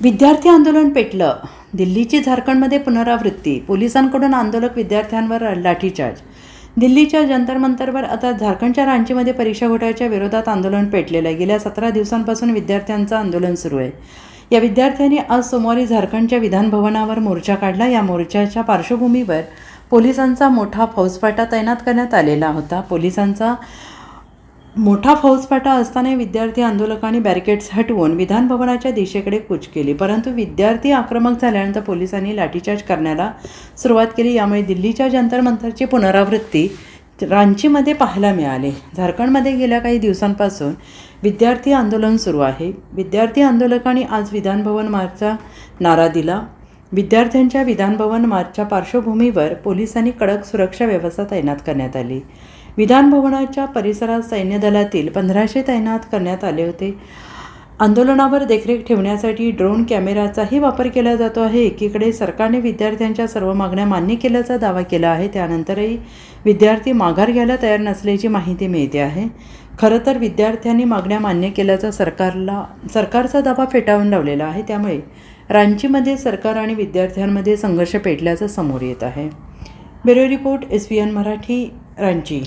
विद्यार्थी आंदोलन पेटलं. दिल्लीची झारखंडमध्ये पुनरावृत्ती. पोलिसांकडून आंदोलक विद्यार्थ्यांवर लाठीचार्ज. दिल्लीच्या जंतर मंतरवर आता झारखंडच्या रांचीमध्ये परीक्षा घोटाळ्याच्या विरोधात आंदोलन पेटलेलं आहे. गेल्या 17 दिवसांपासून विद्यार्थ्यांचं आंदोलन सुरू आहे. या विद्यार्थ्यांनी आज सोमवारी झारखंडच्या विधानभवनावर मोर्चा काढला. या मोर्चाच्या पार्श्वभूमीवर पोलिसांचा मोठा फौजफाटा तैनात करण्यात आलेला होता. पोलिसांचा मोठा फौजफाटा असताना विद्यार्थी आंदोलकांनी बॅरिकेड्स हटवून विधानभवनाच्या दिशेकडे कूच केली. परंतु विद्यार्थी आक्रमक झाल्यानंतर पोलिसांनी लाठीचार्ज करण्याला सुरुवात केली. यामुळे दिल्लीच्या जंतर मंतरची पुनरावृत्ती रांचीमध्ये पाहायला मिळाली. झारखंडमध्ये गेल्या काही दिवसांपासून विद्यार्थी आंदोलन सुरू आहे. विद्यार्थी आंदोलकांनी आज विधानभवन मार्चचा नारा दिला. विद्यार्थ्यांच्या विधानभवन मार्चच्या पार्श्वभूमीवर पोलिसांनी कडक सुरक्षा व्यवस्था तैनात करण्यात आली. विधानभवनाच्या परिसरात सैन्य दलातील 1500 तैनात करण्यात आले होते. आंदोलनावर देखरेख ठेवण्यासाठी ड्रोन कॅमेराचाही वापर केला जातो आहे. एकीकडे सरकारने विद्यार्थ्यांच्या सर्व मागण्या मान्य केल्याचा दावा केला आहे. त्यानंतरही विद्यार्थी माघार घ्यायला तयार नसल्याची माहिती मिळते आहे. खरं तर विद्यार्थ्यांनी मागण्या मान्य केल्याचा सरकारचा दावा फेटाळून लावलेला आहे. त्यामुळे रांचीमध्ये सरकार आणि विद्यार्थ्यांमध्ये संघर्ष पेटल्याचं समोर येत आहे. Bureau report SVN Marathi, Ranchi.